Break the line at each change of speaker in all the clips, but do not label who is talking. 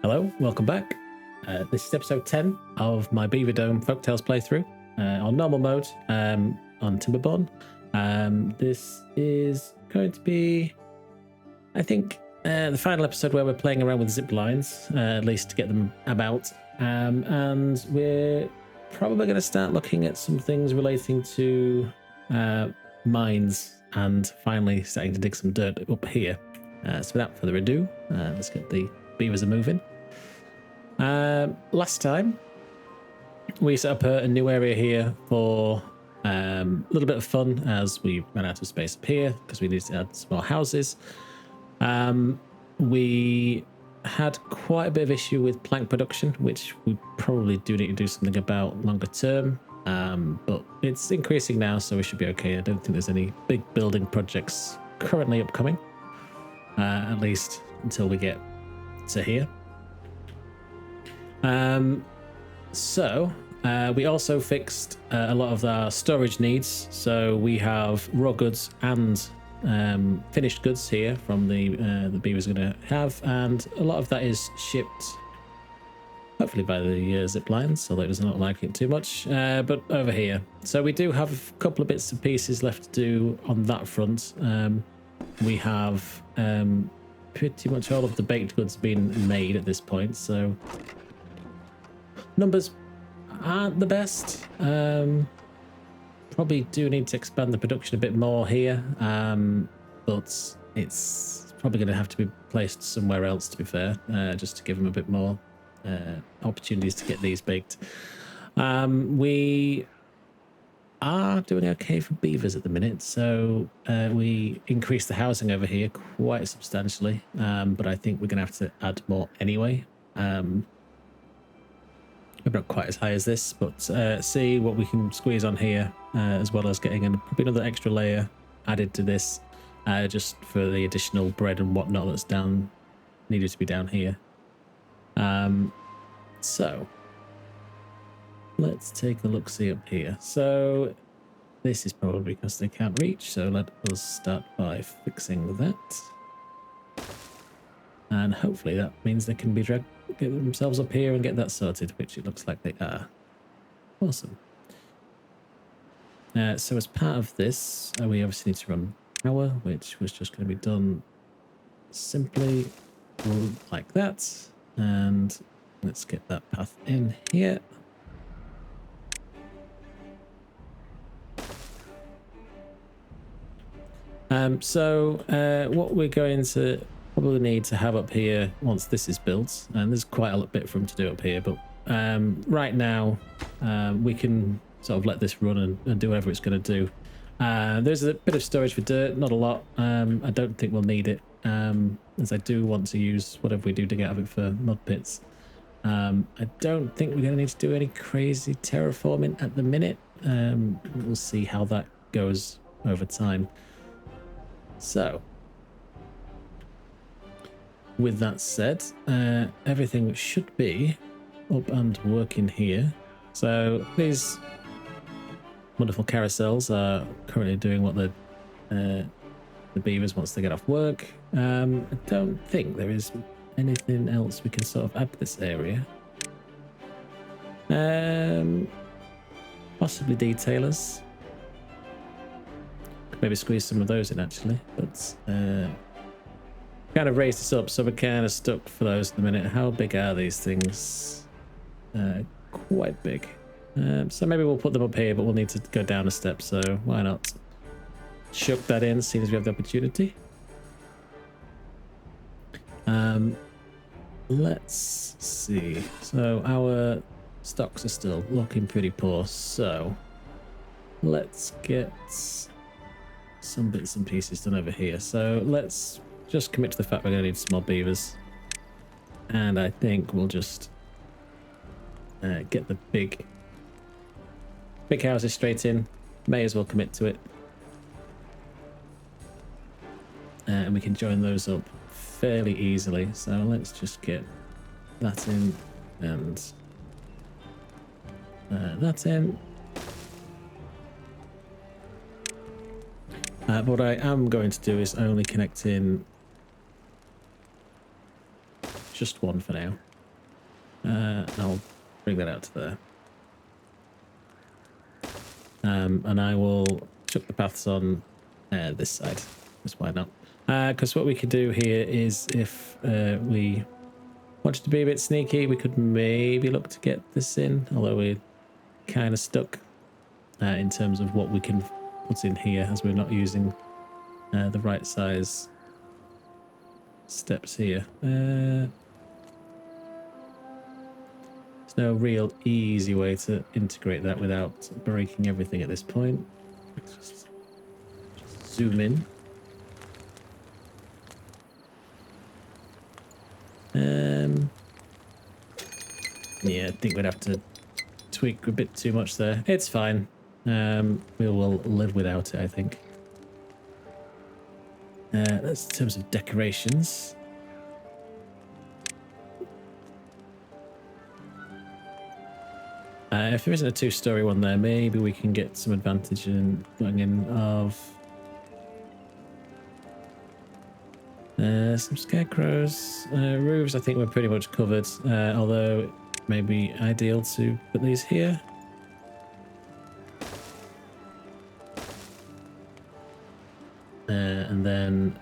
Hello, welcome back. This is episode 10 of my Beaverdome Folktales playthrough on normal mode on Timberborn. This is going to be, I think, the final episode where we're playing around with zip lines, at least to get them about. And we're probably going to start looking at some things relating to mines and finally starting to dig some dirt up here. So without further ado, let's get the beavers a moving. Last time we set up a new area here for a little bit of fun as we ran out of space up here because we needed to add some more houses. We had quite a bit of issue with plank production, which we probably do need to do something about longer term, but it's increasing now, so we should be okay. I don't think there's any big building projects currently upcoming, at least until we get to here. We also fixed a lot of our storage needs, so we have raw goods and finished goods here from the beavers are going to have, and a lot of that is shipped hopefully by the zip lines, although it doesn't look like it too much, but over here. So we do have a couple of bits and pieces left to do on that front. We have pretty much all of the baked goods being made at this point, so numbers aren't the best. Probably do need to expand the production a bit more here, but it's probably going to have to be placed somewhere else, to be fair, just to give them a bit more opportunities to get these baked. We are doing okay for beavers at the minute, so we increased the housing over here quite substantially, but I think we're going to have to add more anyway. Maybe not quite as high as this, but see what we can squeeze on here, as well as getting probably another extra layer added to this, just for the additional bread and whatnot that's needed to be down here. So let's take a look-see up here. So this is probably because they can't reach, so let us start by fixing that. And hopefully that means they can get themselves up here and get that sorted, which it looks like they are. Awesome. So as part of this, we obviously need to run power, which was just going to be done simply like that. And let's get that path in here. What we're going to probably need to have up here once this is built, and there's quite a bit for them to do up here, but right now we can sort of let this run and do whatever it's going to do. There's a bit of storage for dirt, not a lot. I don't think we'll need it, as I do want to use whatever we do to get out of it for mud pits. I don't think we're going to need to do any crazy terraforming at the minute. We'll see how that goes over time. So with that said, everything should be up and working here. So these wonderful carousels are currently doing what the beavers once they get off work. I don't think there is anything else we can sort of add to this area. Possibly detailers. Could maybe squeeze some of those in actually, but kind of raise this up, so we're kind of stuck for those at the minute. How big are these things? Quite big. So maybe we'll put them up here, but we'll need to go down a step, so why not chuck that in as soon as we have the opportunity. Let's see. So our stocks are still looking pretty poor, so let's get some bits and pieces done over here. So let's just commit to the fact we're going to need some more beavers, and I think we'll just get the big houses straight in. May as well commit to it, and we can join those up fairly easily. So let's just get that in and that in. What I am going to do is only connect in just one for now. I'll bring that out to there. And I will chuck the paths on this side. Just why not? Because what we could do here is if we wanted to be a bit sneaky, we could maybe look to get this in, although we're kind of stuck in terms of what we can put in here, as we're not using the right size steps here. There's no real easy way to integrate that without breaking everything at this point. Let's just zoom in. Yeah, I think we'd have to tweak a bit too much there. It's fine. We will live without it, I think. That's in terms of decorations. If there isn't a two-story one there, maybe we can get some advantage in going in of some scarecrows. Roofs, I think we're pretty much covered, although it may be ideal to put these here. And then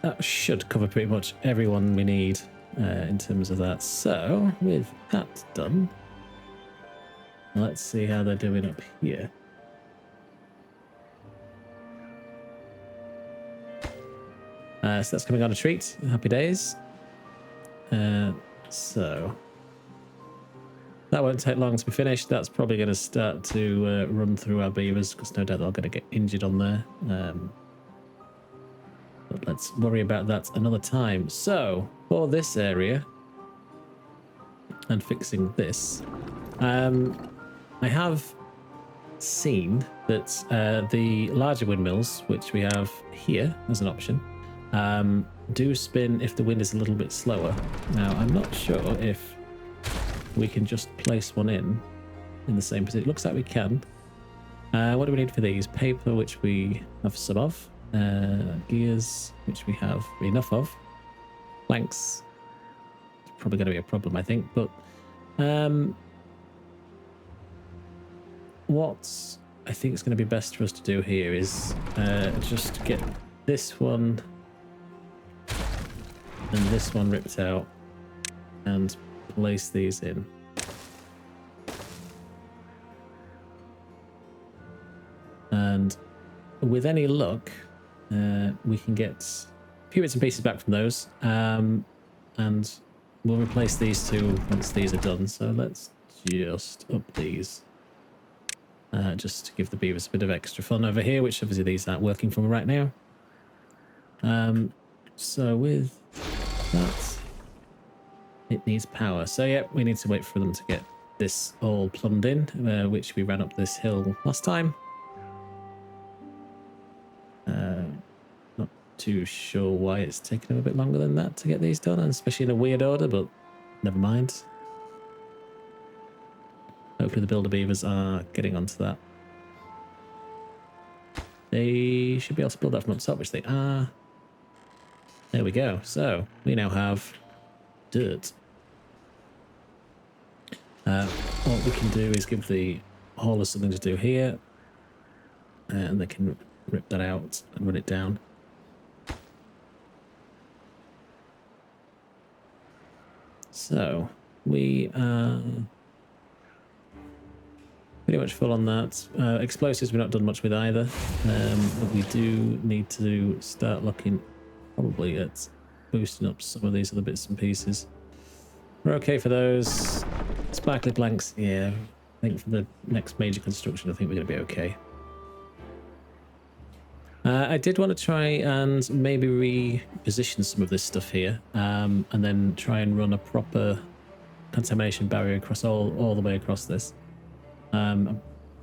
that should cover pretty much everyone we need in terms of that. So with that done, let's see how they're doing up here. So that's coming on a treat. Happy days. So that won't take long to be finished. That's probably going to start to run through our beavers, because no doubt they're going to get injured on there. But let's worry about that another time. So for this area and fixing this, I have seen that the larger windmills, which we have here as an option, do spin if the wind is a little bit slower. Now, I'm not sure if we can just place one in the same position. It looks like we can. What do we need for these? Paper, which we have some of. Gears, which we have enough of. Planks. It's probably going to be a problem, I think. But what I think is going to be best for us to do here is just get this one and this one ripped out and place these in. And with any luck, we can get a few bits and pieces back from those, and we'll replace these two once these are done. So let's just up these, just to give the beavers a bit of extra fun over here, which obviously these aren't working for me right now. So with that, it needs power. So yeah, we need to wait for them to get this all plumbed in, which we ran up this hill last time. Not too sure why it's taken them a bit longer than that to get these done, and especially in a weird order, but never mind. Hopefully the builder beavers are getting onto that. They should be able to build that from up top, which they are. There we go. So we now have dirt. What we can do is give the haulers something to do here, and they can rip that out and run it down. So we are pretty much full on that. Explosives we've not done much with either, but we do need to start looking probably at boosting up some of these other bits and pieces. We're okay for those. Sparkly blanks, yeah. I think for the next major construction, I think we're going to be okay. I did want to try and maybe reposition some of this stuff here, and then try and run a proper contamination barrier across all the way across this. But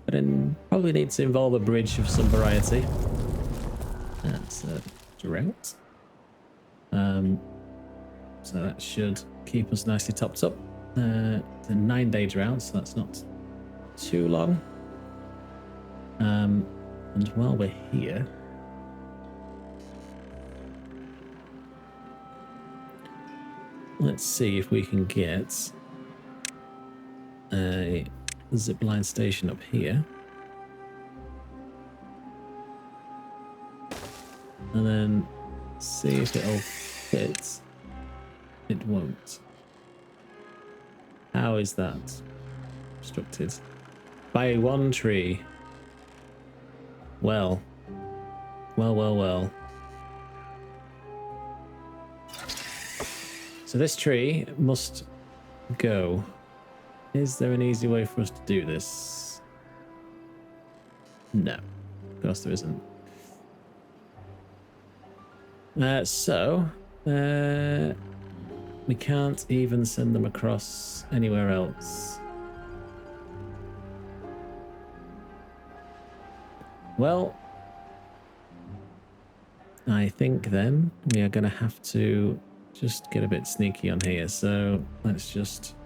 then probably need to involve a bridge of some variety. That's a drought. So that should keep us nicely topped up. It's a 9-day drought, so that's not too long. And while we're here, let's see if we can get a zipline station up here. And then see if it'll fit. It won't. How is that constructed? By one tree. Well. Well. So this tree must go. Is there an easy way for us to do this? No. Of course there isn't. We can't even send them across anywhere else. Well, I think then we are going to have to just get a bit sneaky on here. So let's just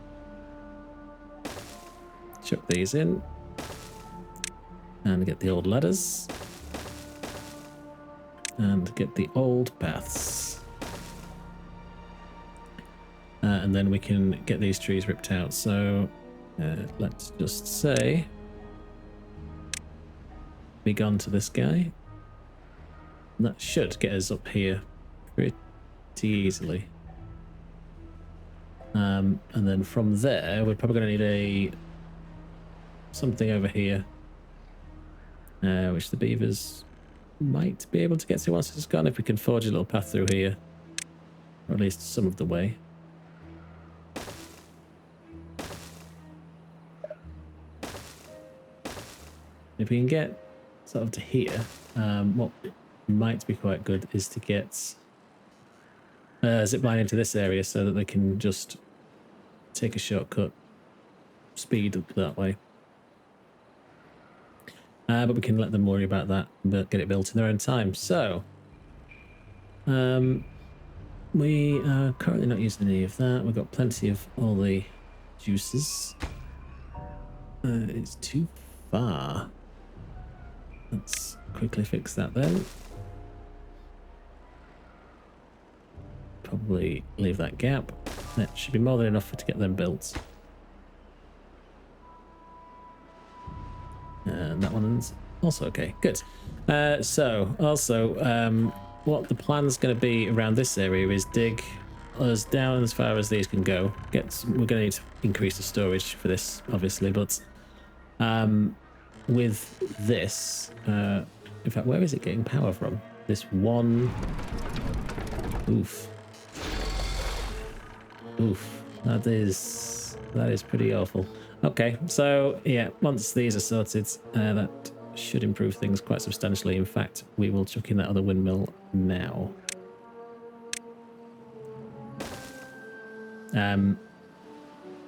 chuck these in and get the old ladders and get the old paths. And then we can get these trees ripped out. So let's just say be gone to this guy. That should get us up here pretty easily. And then from there, we're probably going to need something over here, which the beavers might be able to get to once it's gone, if we can forge a little path through here, or at least some of the way. If we can get sort of to here, what might be quite good is to get zipline into this area so that they can just take a shortcut, speed up that way. But we can let them worry about that, but get it built in their own time. So we are currently not using any of that. We've got plenty of all the juices. It's too far. Let's quickly fix that then. Probably leave that gap. That should be more than enough to get them built. And that one's also okay. Good. So also, what the plan's going to be around this area is dig us down as far as these can go. We're going to need to increase the storage for this, obviously, but with this, in fact, where is it getting power from? This one. Oof. That is pretty awful. Okay, so yeah, once these are sorted, that should improve things quite substantially. In fact, we will chuck in that other windmill now.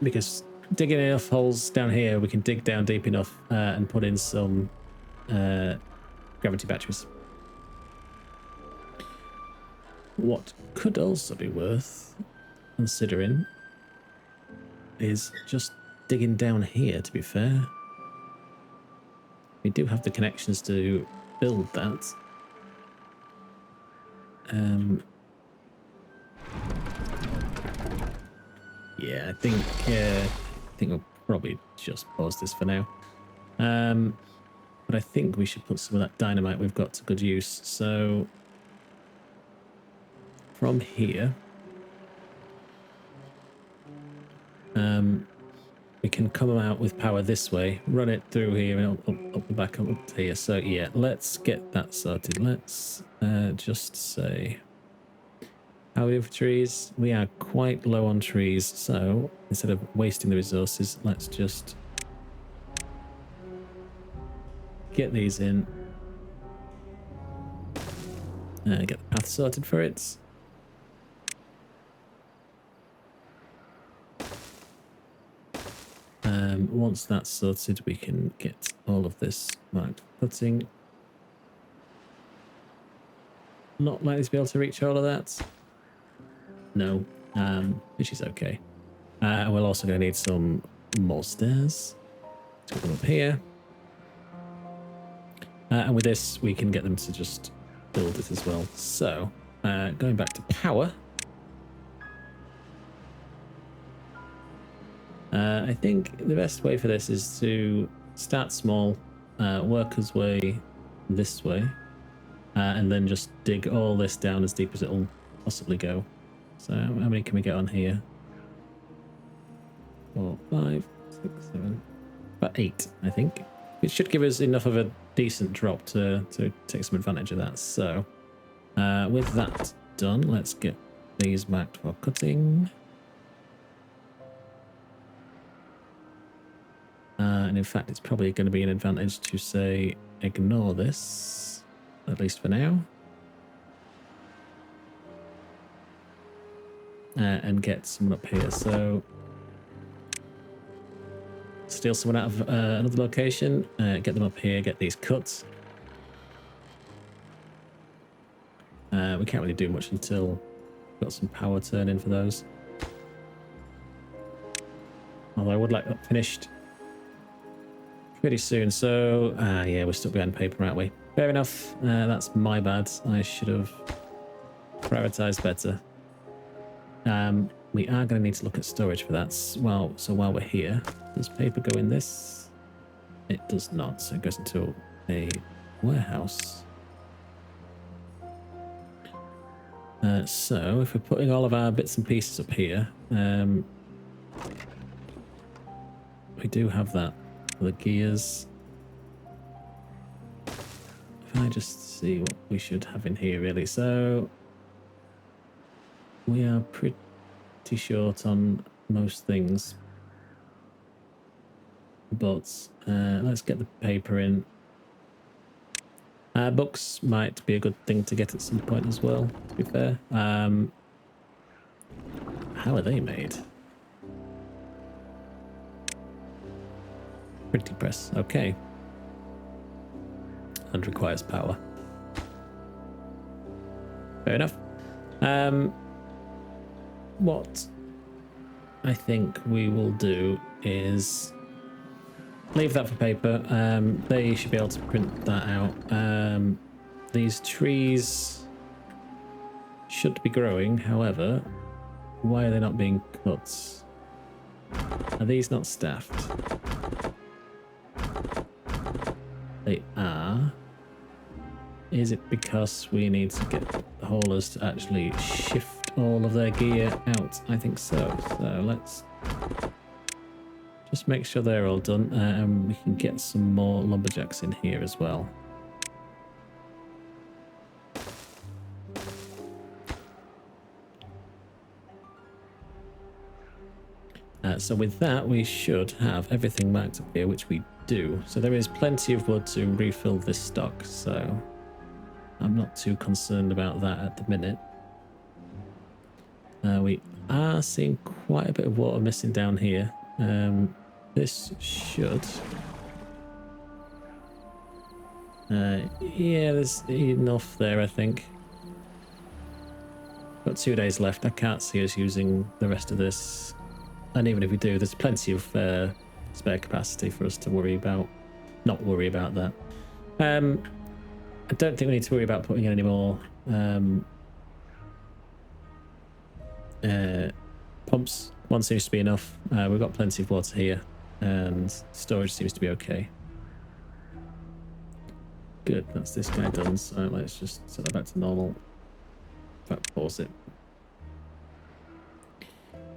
Because digging enough holes down here, we can dig down deep enough and put in some gravity batteries. What could also be worth considering is just digging down here, to be fair. We do have the connections to build that. Yeah, I think we'll probably just pause this for now. But I think we should put some of that dynamite we've got to good use. So from here, we can come out with power this way, run it through here and up the back up to here. So yeah, let's get that sorted. Let's just say, how are we for trees? We are quite low on trees, so instead of wasting the resources, let's just get these in. Get the path sorted for it. Once that's sorted, we can get all of this marked cutting. Not likely to be able to reach all of that. No, which is okay. And we're also going to need some more stairs. Let's put them up here. And with this, we can get them to just build it as well. So, going back to power. I think the best way for this is to start small, work his way this way, and then just dig all this down as deep as it'll possibly go. So how many can we get on here? 4, 5, 6, 7, about 8, I think. It should give us enough of a decent drop to take some advantage of that. So with that done, let's get these marked for cutting. And in fact, it's probably going to be an advantage to say ignore this, at least for now. And get someone up here. So steal someone out of another location, get them up here, get these cuts. We can't really do much until we've got some power turning for those. Although I would like that finished pretty soon. So yeah, we're still behind paper, aren't we? Fair enough. That's my bad. I should have prioritized better. We are going to need to look at storage for that. Well, so while we're here, does paper go in this? It does not. So it goes into a warehouse. So if we're putting all of our bits and pieces up here, we do have that for the gears. If I just see what we should have in here, really. So we are pretty short on most things, but let's get the paper in. Books might be a good thing to get at some point as well, to be fair. How are they made? Printing press, okay. And requires power. Fair enough. What I think we will do is leave that for paper. They should be able to print that out. These trees should be growing, however, why are they not being cut? Are these not staffed? They are. Is it because we need to get the haulers to actually shift all of their gear out? I think so. So let's just make sure they're all done, and we can get some more lumberjacks in here as well. So with that, we should have everything marked up here, which we do. So there is plenty of wood to refill this stock, so I'm not too concerned about that at the minute. We are seeing quite a bit of water missing down here. This should... yeah, there's enough there, I think. Got 2 days left. I can't see us using the rest of this. And even if we do, there's plenty of spare capacity for us to worry about. Not worry about that. I don't think we need to worry about putting in any more pumps. One seems to be enough. We've got plenty of water here, and storage seems to be okay. Good, that's this guy done. So let's just set that back to normal. In fact, pause it.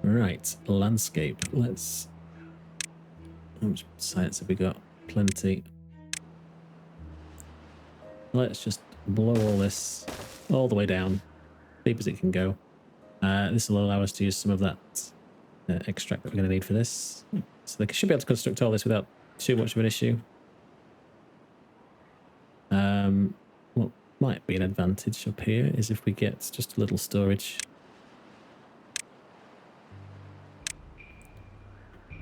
Right, landscape. Let's... how much science have we got? Plenty. Let's just blow all this all the way down, deep as it can go. This will allow us to use some of that extract that we're going to need for this. So they should be able to construct all this without too much of an issue. What might be an advantage up here is if we get just a little storage.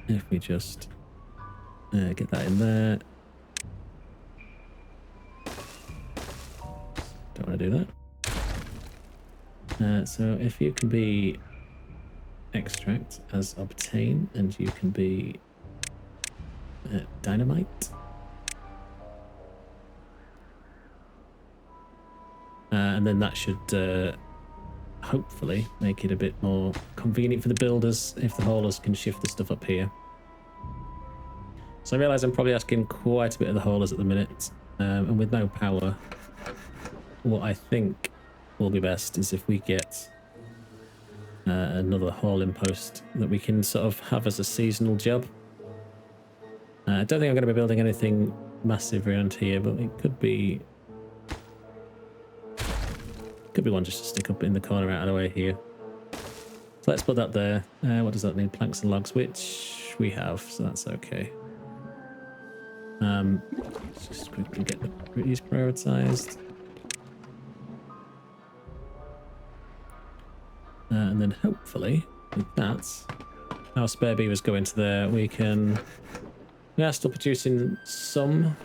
If we just get that in there. Don't want to do that. So if you can be extract as obtain, and you can be dynamite. And then that should hopefully make it a bit more convenient for the builders if the haulers can shift the stuff up here. So I realise I'm probably asking quite a bit of the haulers at the minute, and with no power, what I think will be best is if we get another hauling post that we can sort of have as a seasonal job. I don't think I'm going to be building anything massive around here, but it could be one just to stick up in the corner out of the way here. So let's put that there. What does that need? Planks and logs, which we have, so that's okay. Let's just quickly get these prioritized. And then hopefully with that, our spare beavers go into there. We are still producing some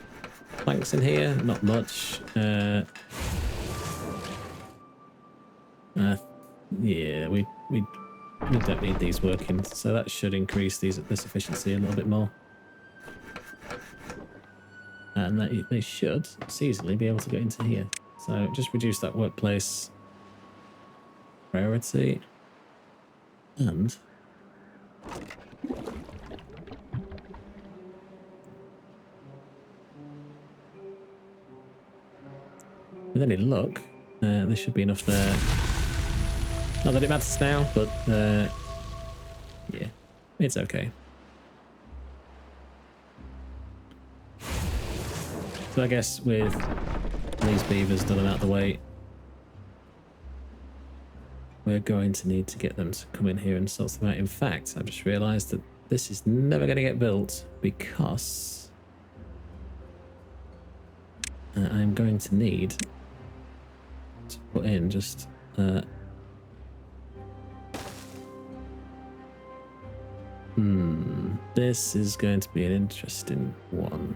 planks in here, not much. Yeah, we don't need these working, so that should increase this efficiency a little bit more. And they should easily be able to get into here. So just reduce that workplace priority. And with any luck, there should be enough there. Not that it matters now, but yeah, it's okay. So I guess with these beavers done and out of the way, we're going to need to get them to come in here and sort them out. In fact, I've just realised that this is never going to get built because I'm going to need to put in just this is going to be an interesting one.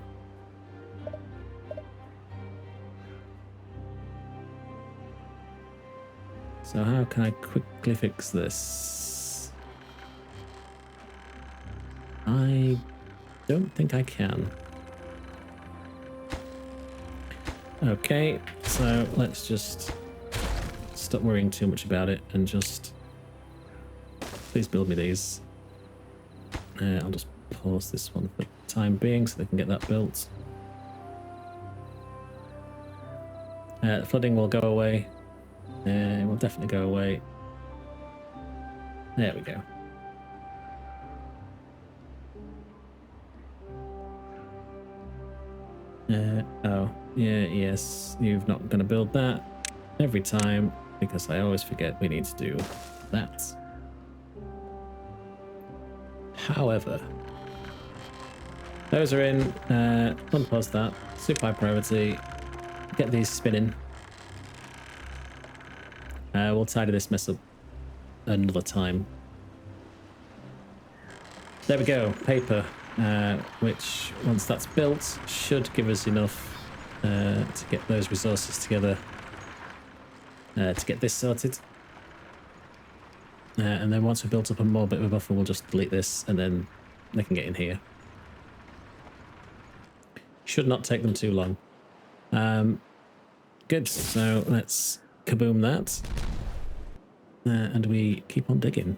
So how can I quickly fix this? I don't think I can. Okay, so let's just stop worrying too much about it and just please build me these. I'll just pause this one for the time being so they can get that built. The flooding will go away. It will definitely go away. There we go. Oh, yeah, yes, you're not going to build that every time because I always forget we need to do that. However, those are in. Unpause that. Super high priority. Get these spinning. We'll tidy this mess up another time. There we go. Paper, which once that's built should give us enough to get those resources together to get this sorted. And then once we've built up a more bit of a buffer, we'll just delete this and then they can get in here. Should not take them too long. Good, so let's kaboom that. And we keep on digging.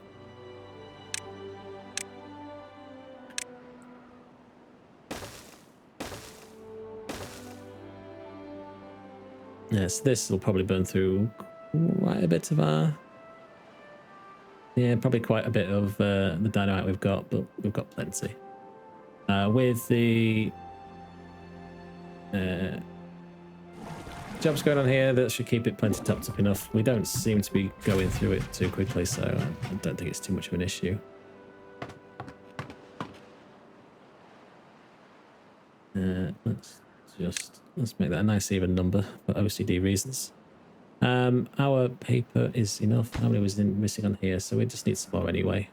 Yes, this will probably burn through quite a bit of our... Yeah, probably quite a bit of the dynamite we've got, but we've got plenty. With the jobs going on here, that should keep it plenty topped up enough. We don't seem to be going through it too quickly, so I don't think it's too much of an issue. Let's make that a nice even number for OCD reasons. Our paper is enough. How many was missing on here? So we just need some more anyway.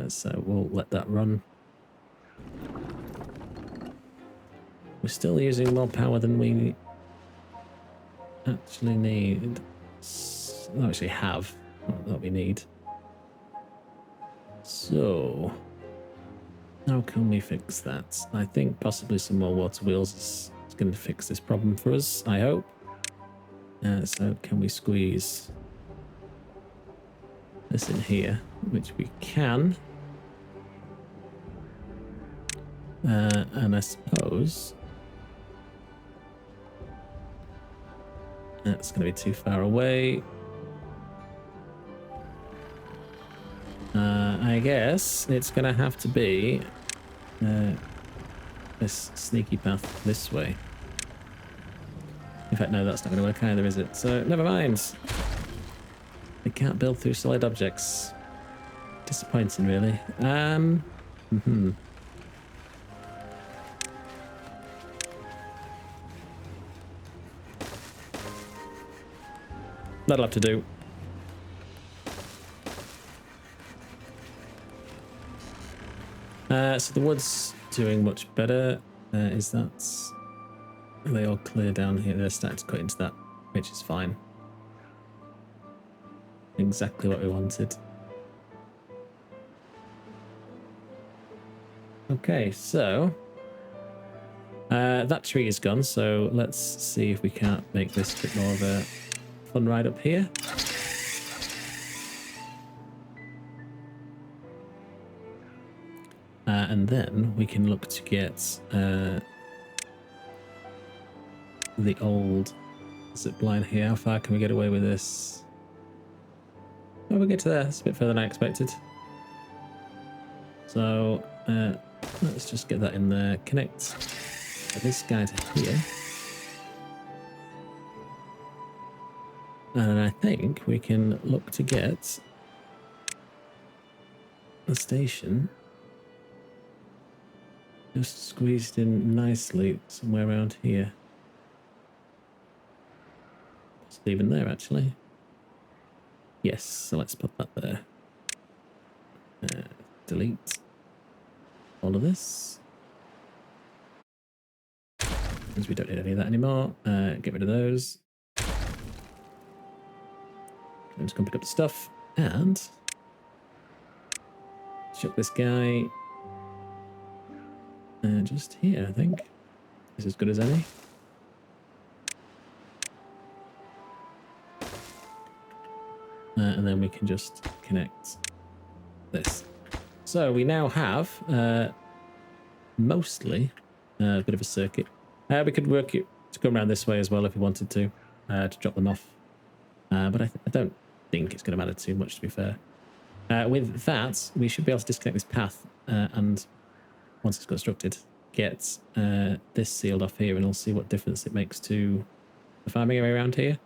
So we'll let that run. We're still using more power than we actually need. Not actually have. Not that we need. So how can we fix that? I think possibly some more water wheels is going to fix this problem for us, I hope. So can we squeeze this in here, which we can. And I suppose that's going to be too far away. I guess it's going to have to be this sneaky path this way. In fact, no, that's not going to work either, is it? So, never mind. We can't build through solid objects. Disappointing, really. That'll have to do. So the wood's doing much better. Is that... Are they all clear down here? They're starting to cut into that, which is fine. Exactly what we wanted. Okay, so... that tree is gone, so let's see if we can't make this a bit more of a fun ride up here. And then we can look to get the old zipline here. How far can we get away with this? Oh, we'll get to there. It's a bit further than I expected. So let's just get that in there. Connect this guy to here. And I think we can look to get the station just squeezed in nicely somewhere around here. Possibly even there, actually. Yes, so let's put that there. Delete all of this. Because we don't need any of that anymore. Get rid of those. I'm just going to pick up the stuff and chuck this guy just here, I think. Is as good as any. And then we can just connect this. So we now have mostly a bit of a circuit. We could work it to come around this way as well if we wanted to drop them off. But I don't think it's going to matter too much, to be fair. With that, we should be able to disconnect this path and once it's constructed, get this sealed off here, and we'll see what difference it makes to the farming area around here.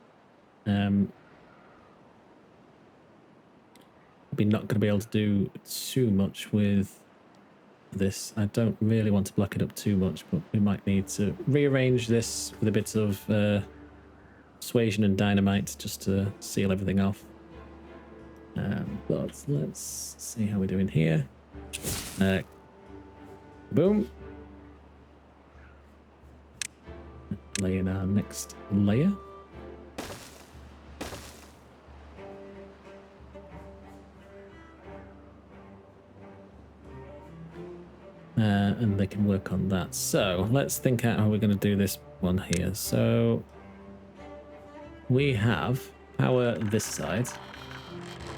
Probably not going to be able to do too much with this. I don't really want to block it up too much, but we might need to rearrange this with a bit of suasion and dynamite just to seal everything off. But let's see how we're doing here. Boom. Lay in our next layer. And they can work on that. So let's think out how we're going to do this one here. So we have power this side.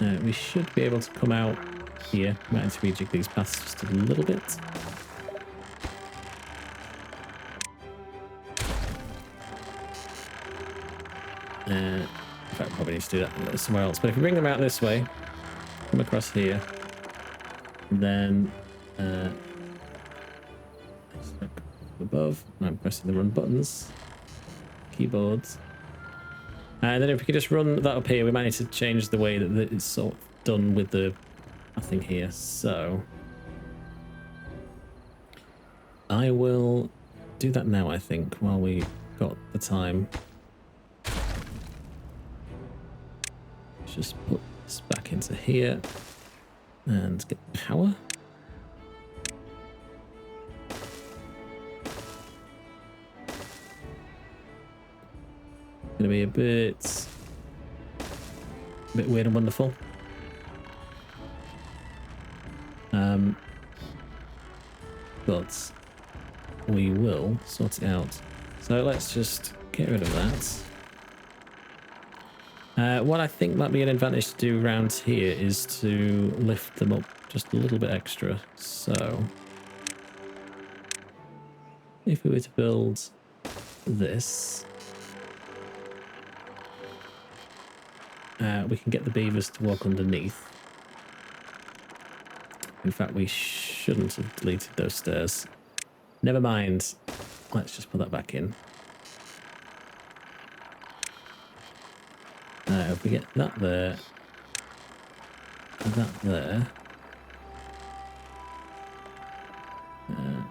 We should be able to come out here. Might have to rejig these paths just a little bit. In fact, probably need to do that somewhere else. But if we bring them out this way, come across here, then above, I'm pressing the run buttons, keyboards. And then if we could just run that up here, we might need to change the way that it's sort of done with the thing here. So I will do that now, I think, while we got the time. Just put this back into here and get power. Gonna be a bit weird and wonderful. But we will sort it out. So let's just get rid of that. What I think might be an advantage to do around here is to lift them up just a little bit extra. So if we were to build this, we can get the beavers to walk underneath. In fact, we shouldn't have deleted those stairs. Never mind. Let's just put that back in. If we get that there, that there.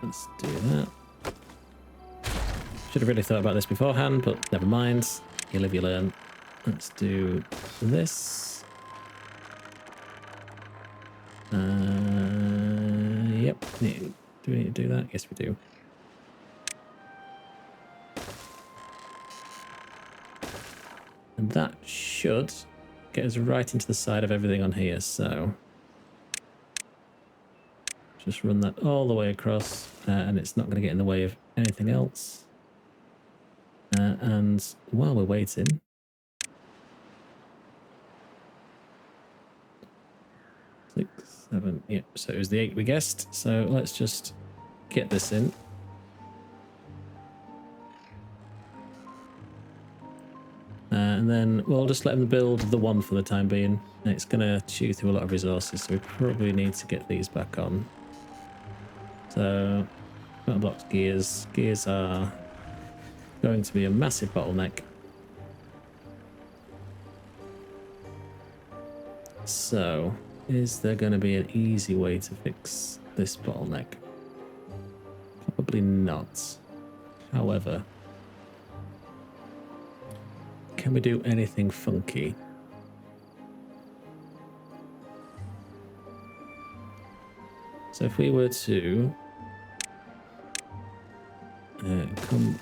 Let's do that. Should have really thought about this beforehand, but never mind. You live, you learn. Let's do this. Yep. Do we need to do that? Yes, we do. And that should get us right into the side of everything on here, so just run that all the way across, and it's not going to get in the way of anything else. And while we're waiting, six, seven, yeah, so it was the 8 we guessed, so let's just get this in. And then we'll just let them build the one for the time being. It's going to chew through a lot of resources, so we probably need to get these back on. So, metal blocks, gears. Gears are going to be a massive bottleneck. So, is there going to be an easy way to fix this bottleneck? Probably not. However, can we do anything funky? So if we were to come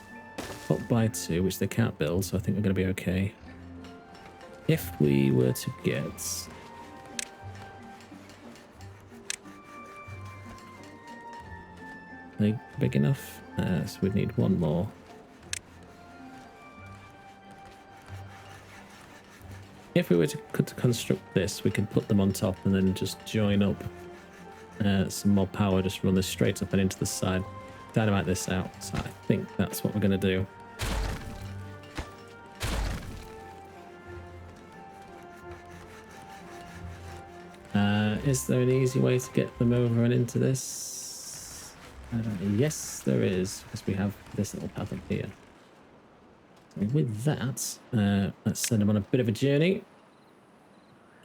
up by 2, which they can't build, so I think we're going to be okay. If we were to get big enough, so we'd need one more. If we were to construct this, we could put them on top and then just join up some more power, just run this straight up and into the side, dynamite this out. So I think that's what we're going to do. Is there an easy way to get them over and into this? Yes, there is, because we have this little path up here. So with that, let's send them on a bit of a journey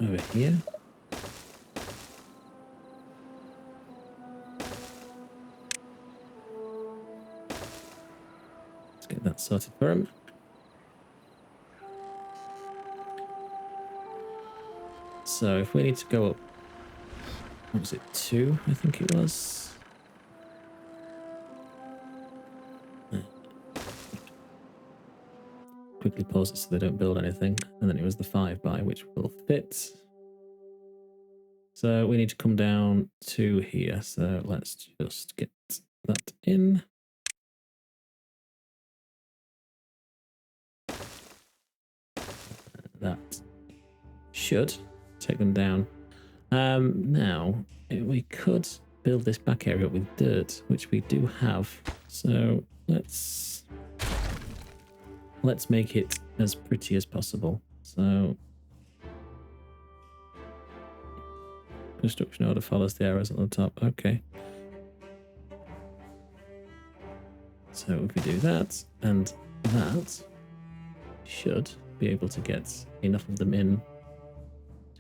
over here. Let's get that sorted for them. So if we need to go up, what was it, 2, I think it was. Quickly pause it so they don't build anything, and then it was the 5 by, which will fit. So we need to come down to here, so let's just get that in. That should take them down. Now we could build this back area up with dirt, which we do have, so let's make it as pretty as possible. So construction order follows the arrows on the top. Okay. So if we do that and that, should be able to get enough of them in.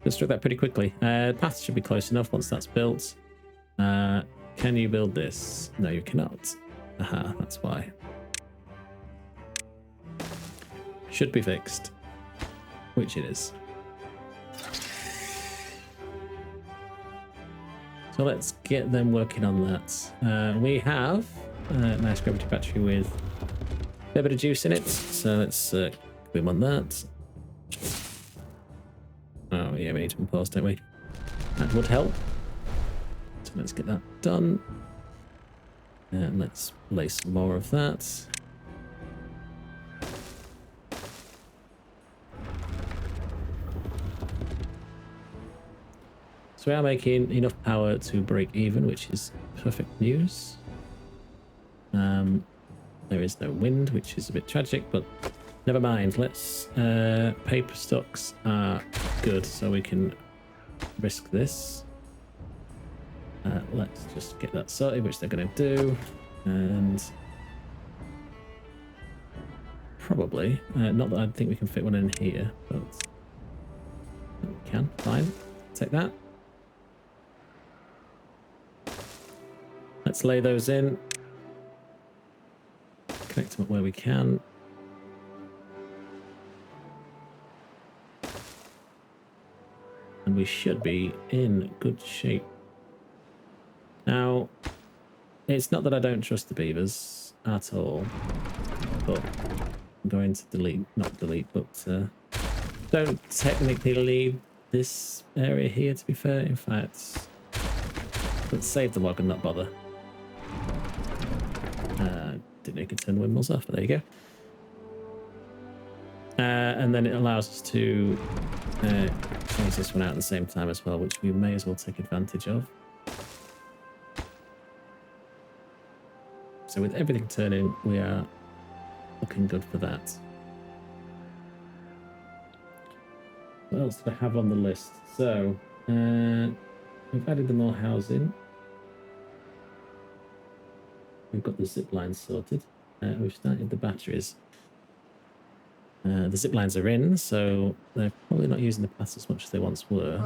Construct that pretty quickly. Path should be close enough once that's built. Can you build this? No, you cannot. Aha, that's why. Should be fixed, which it is. So let's get them working on that. We have a nice gravity battery with a fair bit of juice in it, so let's we want that. Oh yeah, we need to pause, don't we? That would help. So let's get that done. And let's lay some more of that. So we are making enough power to break even, which is perfect news. There is no wind, which is a bit tragic, but never mind. Let's paper stocks are good, so we can risk this. Let's just get that sorted, which they're going to do, and probably not that I think we can fit one in here, but we can. Fine, take that. Let's lay those in, connect them up where we can. And we should be in good shape. Now, it's not that I don't trust the beavers at all, but I'm going to delete, not delete, but don't technically leave this area here, to be fair. In fact, let's save the log and not bother. Didn't know you could turn windmills off, but there you go. And then it allows us to change this one out at the same time as well, which we may as well take advantage of. So with everything turning, we are looking good for that. What else do I have on the list? So we've added the more housing. We've got the zip lines sorted. We've started the batteries. The zip lines are in, so they're probably not using the paths as much as they once were.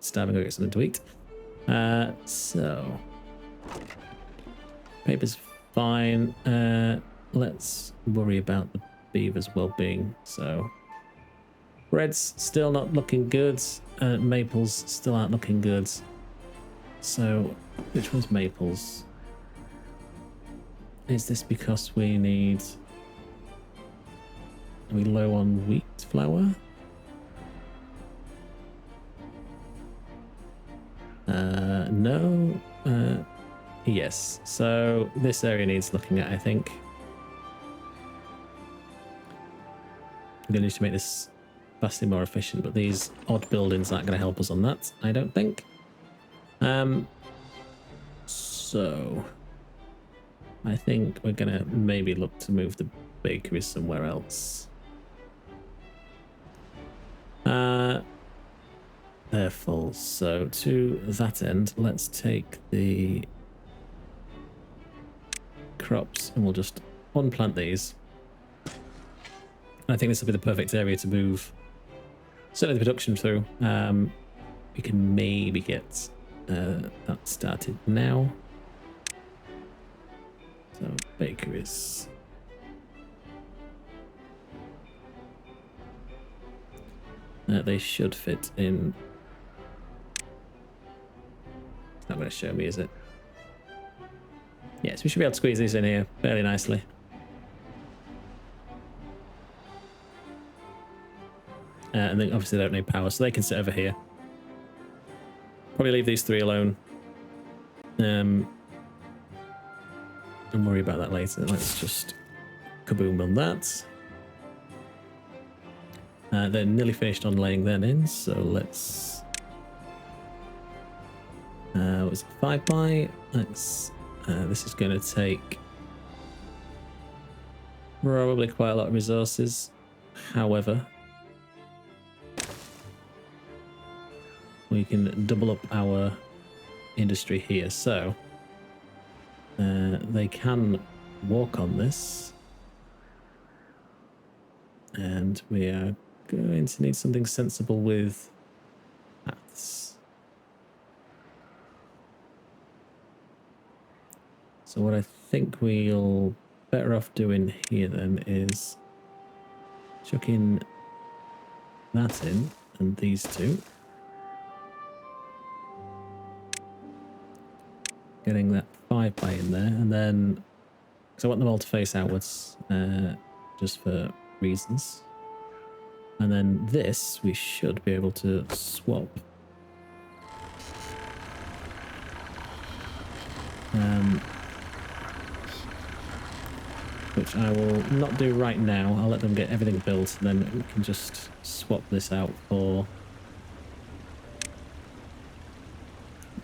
Starving, go get something to eat. So paper's fine. Let's worry about the beavers' well-being. So bread's still not looking good. Maples still aren't looking good. So which one's maples? Is this because we need... Are we low on wheat flour? No. Yes. So this area needs looking at, I think. I'm going to need to make this vastly more efficient, but these odd buildings aren't going to help us on that, I don't think. So I think we're going to maybe look to move the bakery somewhere else. They're full, so to that end, let's take the crops and we'll just unplant these. I think this will be the perfect area to move certainly the production through. We can maybe get that started now. So bakeries. They should fit in. It's not going to show me, is it? Yes, we should be able to squeeze these in here fairly nicely. And then obviously they don't need power, so they can sit over here. Probably leave these three alone. And worry about that later. Let's just kaboom on that. They're nearly finished on laying that in, so let's... what was it, 5 by? Let's... this is going to take probably quite a lot of resources. However, we can double up our industry here, so they can walk on this, and we are going to need something sensible with paths. So what I think we'll better off doing here then is chucking that in and these two. Getting that 5 by in there, and then because I want them all to face outwards, just for reasons. And then this we should be able to swap. Which I will not do right now. I'll let them get everything built, and then we can just swap this out for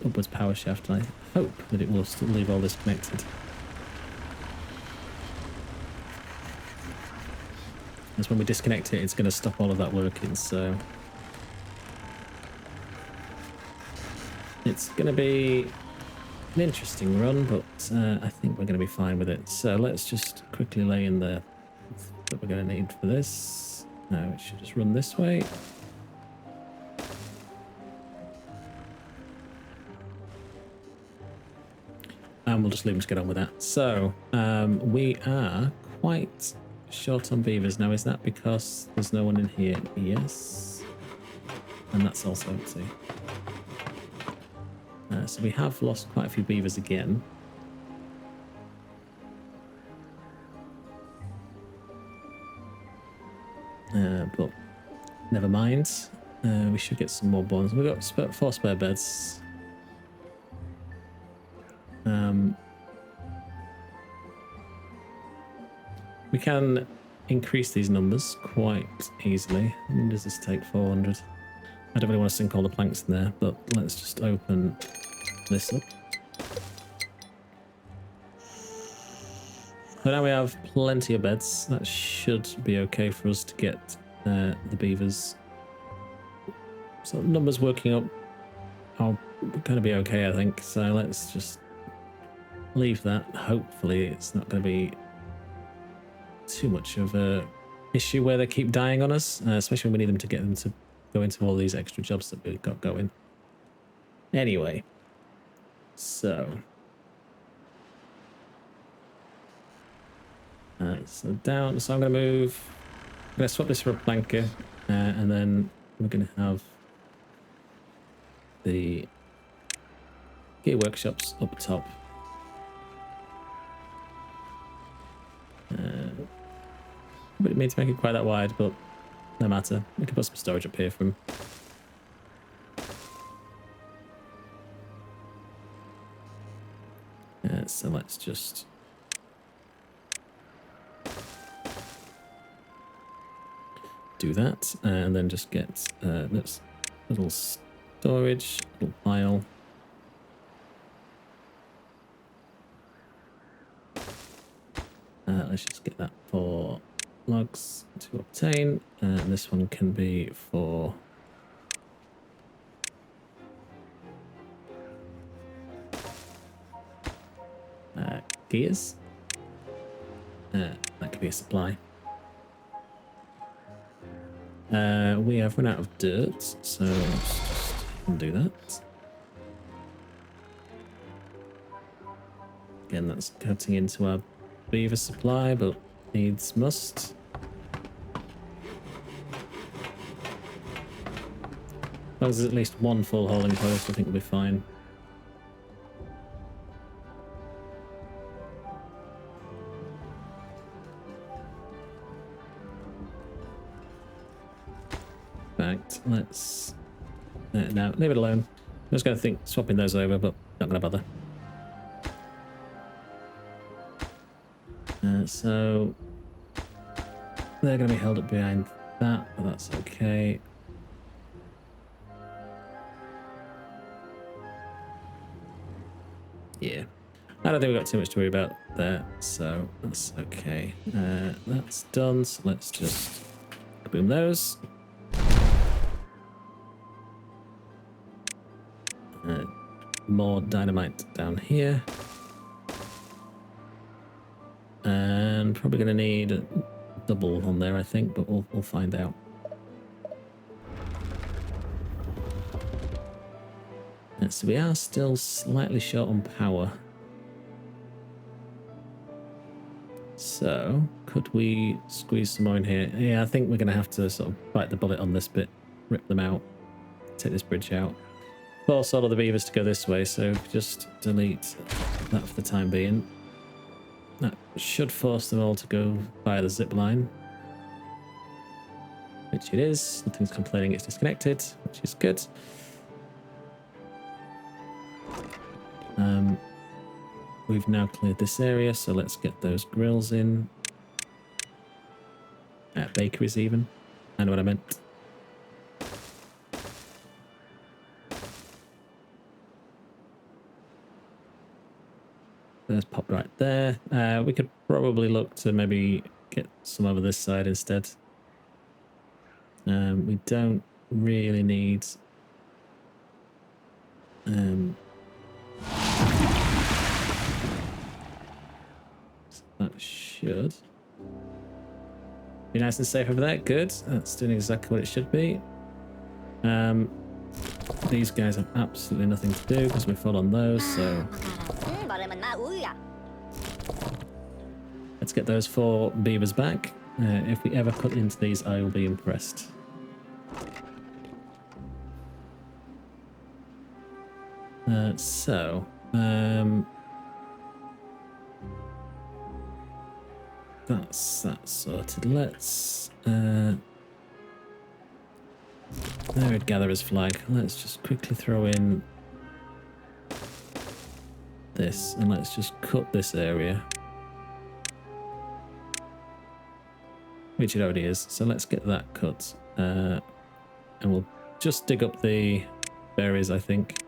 upwards power shaft, and I hope that it will still leave all this connected. Because when we disconnect it, it's going to stop all of that working, so it's going to be an interesting run, but I think we're going to be fine with it. So let's just quickly lay in the that we're going to need for this. Now it should just run this way. And we'll just leave them to get on with that. So we are quite short on beavers now. Is that because there's no one in here? Yes. And that's also empty. So we have lost quite a few beavers again. But never mind. We should get some more bonds. We've got 4 spare beds. We can increase these numbers quite easily. How many does this take? 400. I don't really want to sink all the planks in there, but let's just open this up. So now we have plenty of beds. That should be okay for us to get the beavers. So numbers working up are going to be okay, I think. So let's just leave that. Hopefully it's not going to be too much of a issue where they keep dying on us, especially when we need them to get them to go into all these extra jobs that we've got going. Anyway, so down. So I'm going to move. I'm going to swap this for a planker, and then we're going to have the gear workshops up top. We didn't mean to make it quite that wide, but no matter. We can put some storage up here for them. So let's just do that, and then just get this little storage, little pile. Let's just get that for logs to obtain, and this one can be for gears. That could be a supply. We have run out of dirt, so let's just undo that. Again, that's cutting into our beaver supply, but needs must. As long as there's at least one full hauling post, I think we'll be fine. In fact, let's now leave it alone. I'm just going to think swapping those over, but not going to bother. So they're going to be held up behind that, but that's okay. Yeah, I don't think we've got too much to worry about there, so that's okay. That's done, so let's just boom those. More dynamite down here. And probably going to need a double on there, I think, but we'll find out. So we are still slightly short on power. So could we squeeze some more in here? Yeah, I think we're going to have to sort of bite the bullet on this bit, rip them out, take this bridge out. Force all of the beavers to go this way, so just delete that for the time being. That should force them all to go via the zip line, which it is. Nothing's complaining it's disconnected, which is good. We've now cleared this area, so let's get those grills in. Bakeries even. I know what I meant. There's pop right there. We could probably look to maybe get some over this side instead. We don't really need that should be nice and safe over there. Good. That's doing exactly what it should be. These guys have absolutely nothing to do because we're full on those, so let's get those 4 beavers back. If we ever cut into these, I will be impressed. That's that sorted. Let's there, gatherer's flag. Let's just quickly throw in this, and let's just cut this area, which it already is. So let's get that cut, and we'll just dig up the berries. I think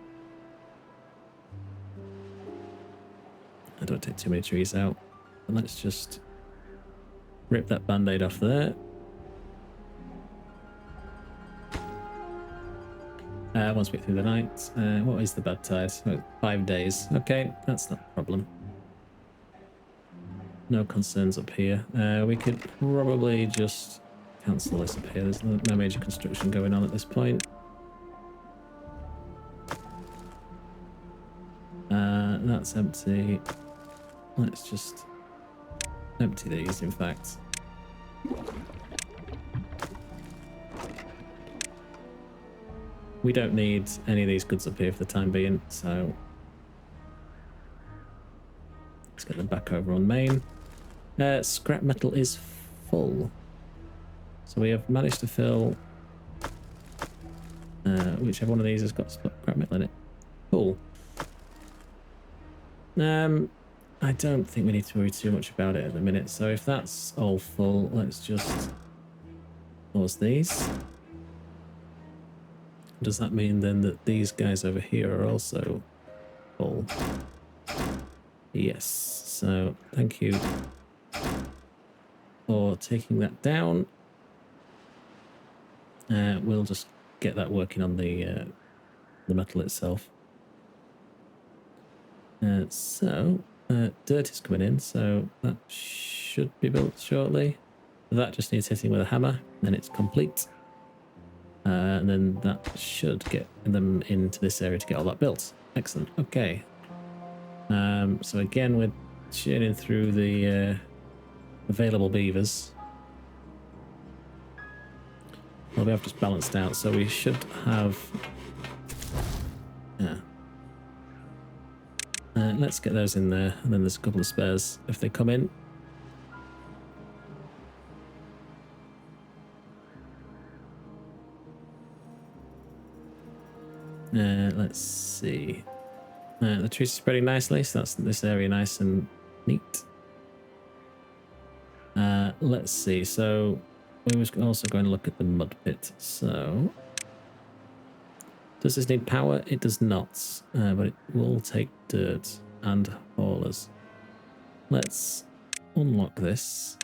I don't take too many trees out, and let's just rip that band-aid off there. Once we get through the night. What is the bad tide? 5 days. Okay, that's not a problem. No concerns up here. We could probably just cancel this up here. There's no major construction going on at this point. That's empty. Let's just empty these, in fact. We don't need any of these goods up here for the time being, so let's get them back over on main. Scrap metal is full, so we have managed to fill whichever one of these has got scrap metal in it. Cool. I don't think we need to worry too much about it at the minute, so if that's all full, let's just pause these. Does that mean then that these guys over here are also full? Yes, so thank you for taking that down. We'll just get that working on the metal itself. Dirt is coming in, so that should be built shortly. That just needs hitting with a hammer, then it's complete. And then that should get them into this area to get all that built. Excellent. Okay. So again, we're churning through the available beavers. Well, we have just balanced out, so we should have... Yeah. Let's get those in there, and then there's a couple of spares if they come in. Let's see. The trees are spreading nicely, so that's this area nice and neat. Let's see. So we was also going to look at the mud pit. So does this need power? It does not, but it will take dirt and haulers. Let's unlock this.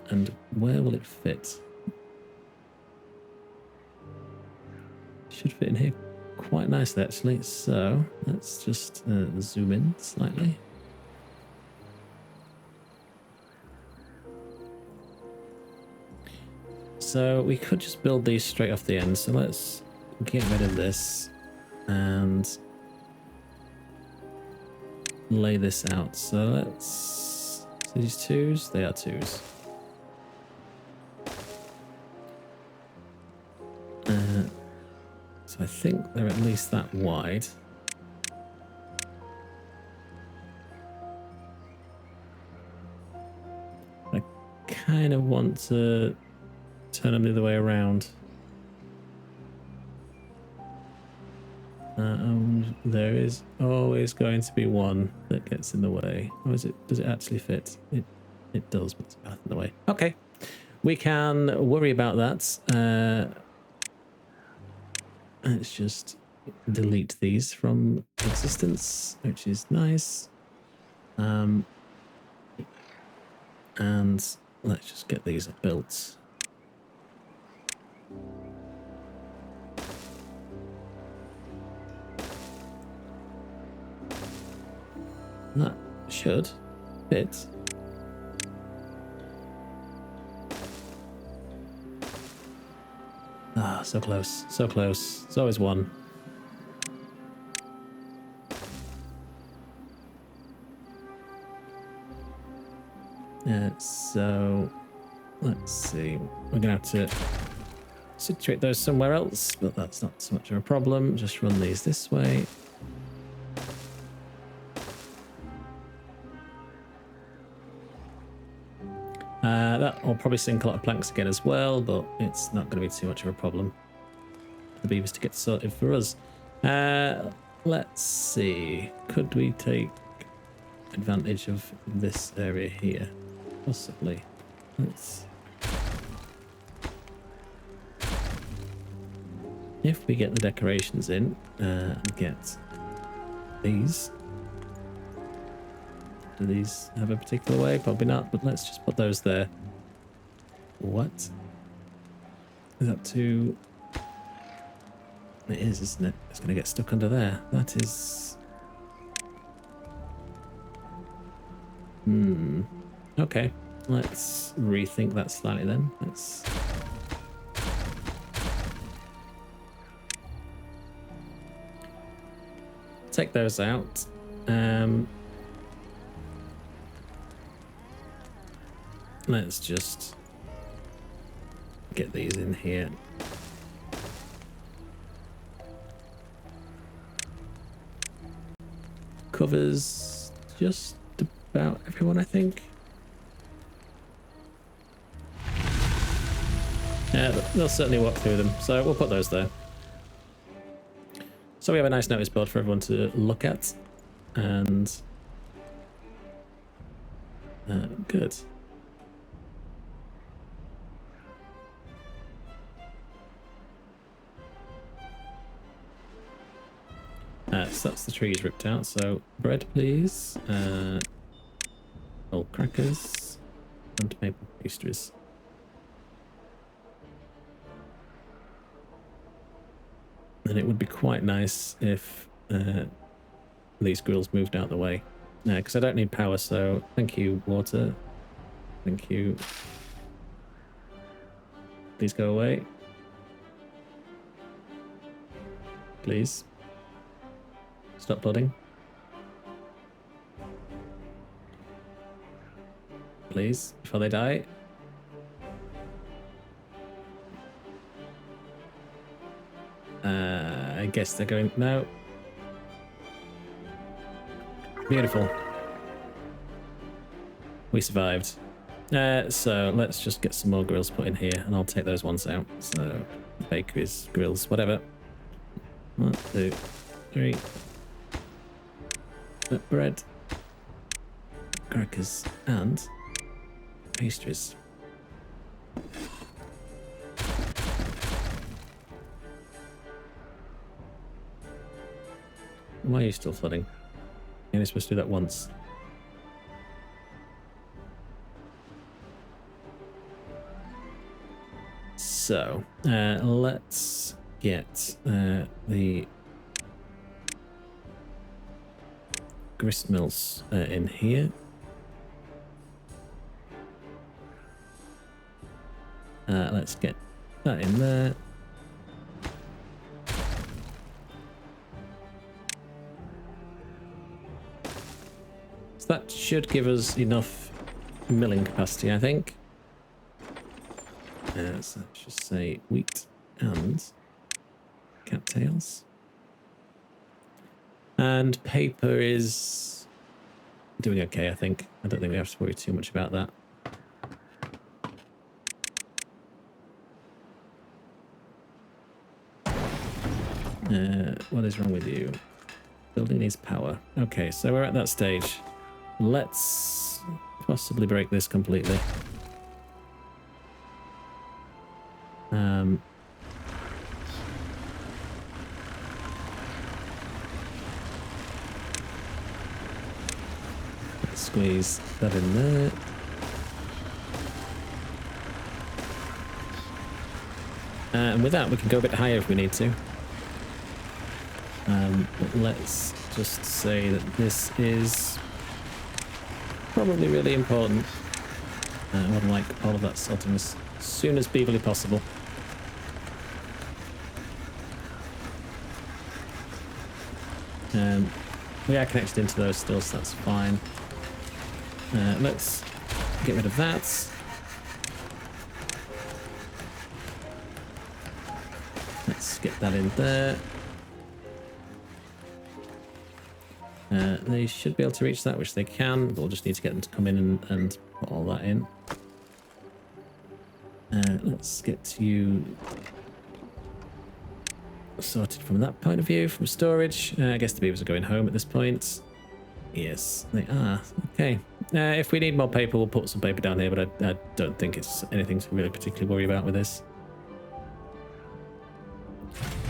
And where will it fit? Should fit in here quite nicely, actually. So let's just zoom in slightly. So we could just build these straight off the end. So let's get rid of this and lay this out. So let's see these twos. They are twos. So I think they're at least that wide. I kind of want to turn them the other way around. There is always going to be one that gets in the way. Or is it? Does it actually fit? It does, but it's a path in the way. Okay, we can worry about that. Let's just delete these from existence, which is nice. And let's just get these built. That should fit. Ah, so close, so close. It's always one. So let's see. We're gonna have to situate those somewhere else, but that's not so much of a problem. Just run these this way. That will probably sink a lot of planks again as well, but it's not going to be too much of a problem for the beavers to get sorted for us. Let's see. Could we take advantage of this area here? Possibly. If we get the decorations in and get these. Do these have a particular way? Probably not, but let's just put those there. What? Is that too... It is, isn't it? It's going to get stuck under there. That is... Okay, let's rethink that slightly then. Let's... take those out. Let's just get these in here. Covers just about everyone, I think. Yeah, they'll certainly walk through them, so we'll put those there. So we have a nice notice board for everyone to look at, and good. So that's the trees ripped out. So bread, please. Old crackers and maple pastries. And it would be quite nice if these grills moved out of the way. Because I don't need power, so thank you, water. Thank you. Please go away. Please. Stop blooding. Please, before they die. I guess they're going... No. Beautiful. We survived. So let's just get some more grills put in here, and I'll take those ones out. So bakeries, grills, whatever. 1, 2, 3. Bread, crackers, and pastries. Why are you still flooding? You're only supposed to do that once. So, let's get the grist mills in here. Let's get that in there. So that should give us enough milling capacity, I think. So let's just say wheat and cattails. And paper is doing okay, I think. I don't think we have to worry too much about that. What is wrong with you? Building needs power. Okay, so we're at that stage. Let's possibly break this completely. squeeze that in there. And with that, we can go a bit higher if we need to. But let's just say that this is probably really important. I would like all of that sorting as soon as beaverly possible. We are connected into those still, so that's fine. Let's get rid of that. Let's get that in there. They should be able to reach that, which they can, but we'll just need to get them to come in and put all that in. Let's get you sorted from that point of view. From storage, I guess the beavers are going home at this point. Yes, they are. Okay. If we need more paper, we'll put some paper down here, but I don't think it's anything to really particularly worry about with this.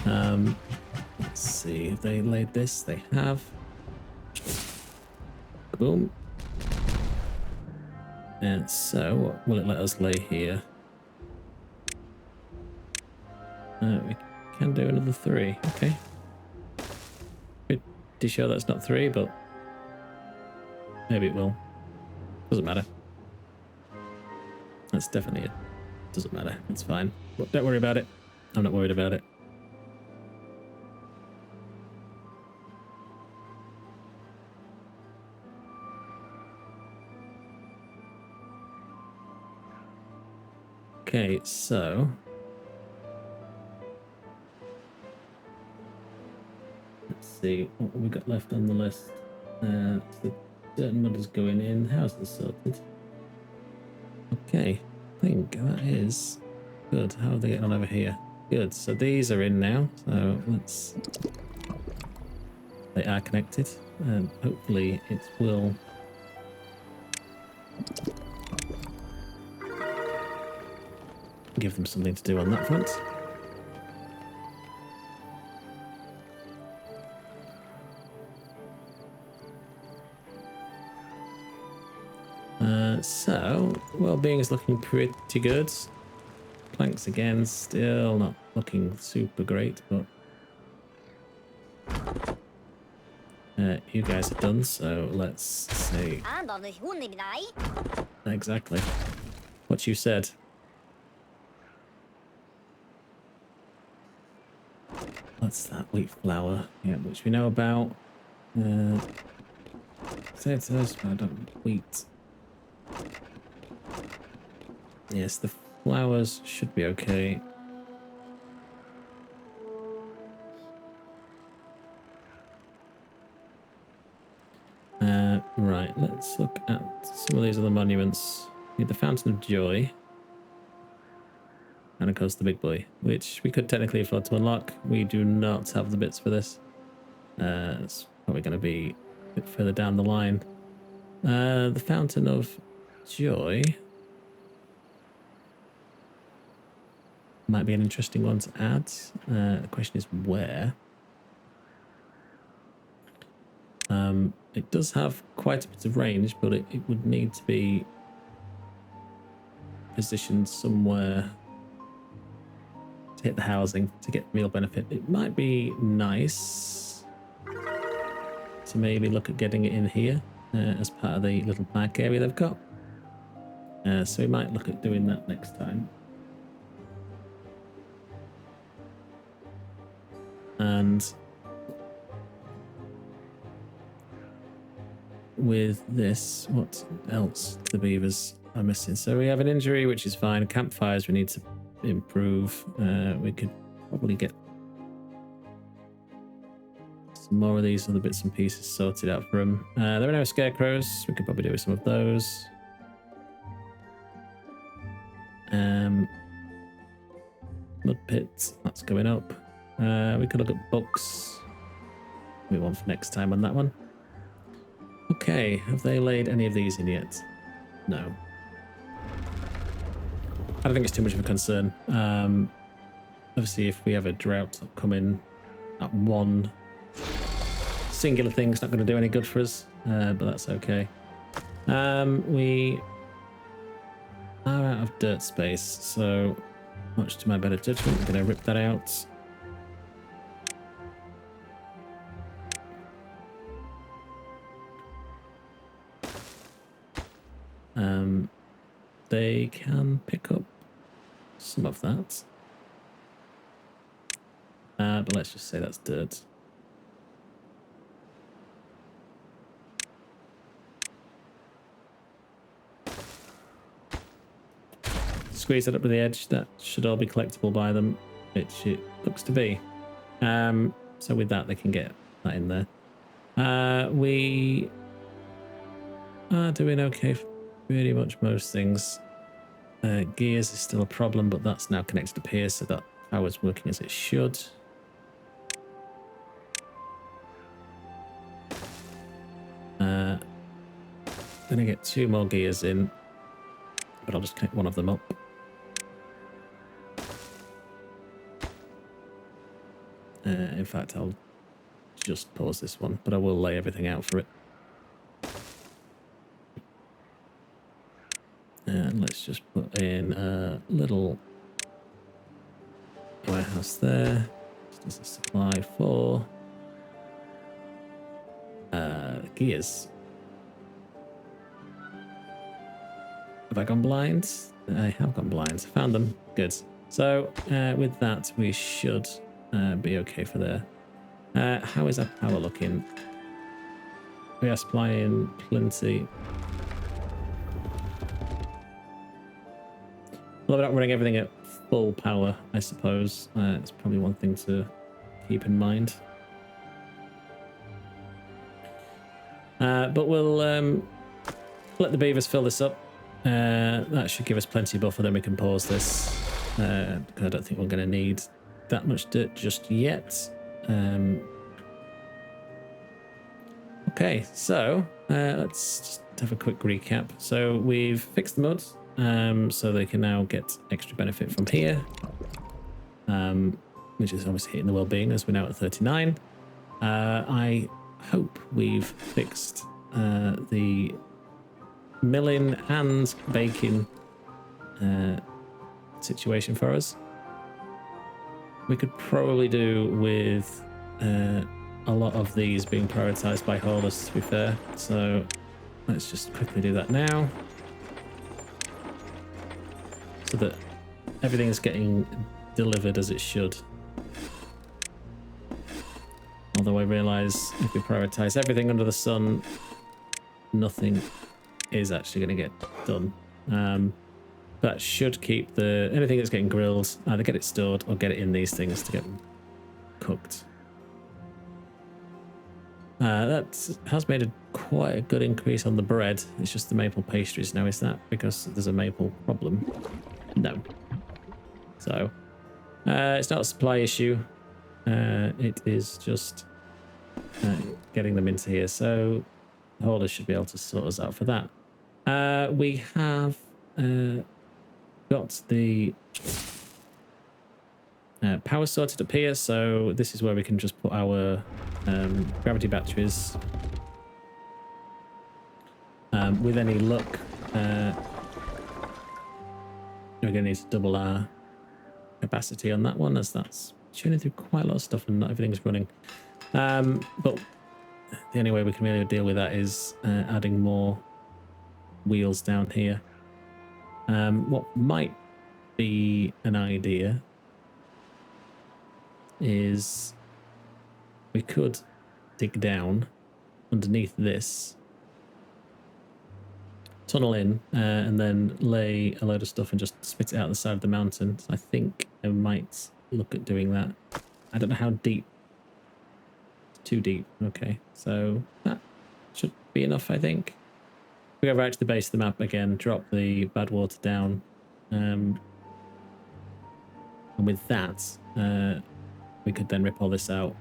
Let's see, have they laid this? They have. Boom. And so, what will it let us lay here? We can do another 3. Okay. Pretty sure that's not 3, but maybe it will. Doesn't matter. That's definitely it. Doesn't matter. It's fine. But don't worry about it. I'm not worried about it. Okay, so let's see what we got left on the list. The dirt and mud is going in. How's this sorted? Okay, I think that is good. How are they getting on over here? Good. So these are in now. So let's. They are connected, and hopefully it will. Give them something to do on that front. So, well-being is looking pretty good. Planks again, still not looking super great, but you guys are done, so let's see. Exactly. What you said. What's that? Wheat flour. Yeah, which we know about. Potatoes, but I don't wheat. Yes, the flours should be okay. Right, let's look at some of these other monuments. We need the Fountain of Joy. And of course the big boy, which we could technically afford to unlock. We do not have the bits for this. It's probably going to be a bit further down the line. The Fountain of Joy might be an interesting one to add. The question is where. It does have quite a bit of range, but it would need to be positioned somewhere to hit the housing to get real benefit. It might be nice to maybe look at getting it in here as part of the little park area they've got. So we might look at doing that next time. And with this, what else the beavers are missing? So we have an injury, which is fine. Campfires we need to improve. We could probably get some more of these other bits and pieces sorted out for them. There are no scarecrows. We could probably do with some of those. Mud pit, that's going up. We could look at books. We want for next time on that one. Okay, have they laid any of these in yet? No. I don't think it's too much of a concern. Obviously, if we have a drought coming at one singular thing, it's not going to do any good for us, but that's okay. We are out of dirt space, so much to my better judgment, I'm going to rip that out. They can pick up some of that. But let's just say that's dirt. Squeeze it up to the edge. That should all be collectible by them, which it looks to be. So with that, they can get that in there. We are doing okay for pretty much most things. Gears is still a problem, but that's now connected to piers, so that power's working as it should. Gonna get 2 more gears in, but I'll just connect one of them up. In fact, I'll just pause this one, but I will lay everything out for it. And let's just put in a little warehouse there, just as a supply for gears. Have I gone blind? I have gone blind. Found them. Good. So with that, we should be okay for there. How is our power looking? We are supplying plenty. Well, we're not running everything at full power, I suppose. It's probably one thing to keep in mind. But we'll let the beavers fill this up. That should give us plenty of buffer, then we can pause this. I don't think we're going to need that much dirt just yet. Okay, so let's just have a quick recap. So we've fixed the mud, so they can now get extra benefit from here, which is obviously hitting the well-being as we're now at 39. I hope we've fixed the milling and baking situation for us. We could probably do with a lot of these being prioritized by haulers, to be fair. So let's just quickly do that now, so that everything is getting delivered as it should. Although I realize if we prioritize everything under the sun, nothing is actually going to get done. That should keep anything that's getting grilled, either get it stored or get it in these things to get them cooked. That has made quite a good increase on the bread. It's just the maple pastries now. Is that because there's a maple problem? No. So it's not a supply issue. It is just getting them into here. So the haulers should be able to sort us out for that. We have got the power sorted up here, so this is where we can just put our gravity batteries. With any luck, we're going to need to double our capacity on that one, as that's tuning through quite a lot of stuff and not everything's running. But the only way we can really deal with that is adding more wheels down here. What might be an idea is we could dig down underneath this, tunnel in, and then lay a load of stuff and just spit it out the side of the mountain. So I think I might look at doing that. I don't know how deep. It's too deep. Okay, so that should be enough, I think. We go right to the base of the map again, drop the bad water down, and with that, we could then rip all this out,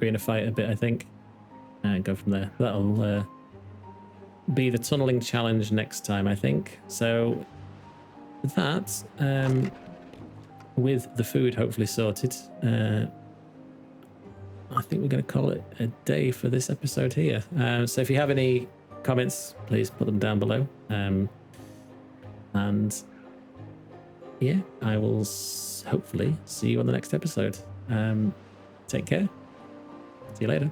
greenify it a bit, I think, and go from there. That'll be the tunneling challenge next time, I think. So that, with the food hopefully sorted, I think we're going to call it a day for this episode here. So if you have any comments, please put them down below. And yeah, I will hopefully see you on the next episode. Take care. See you later.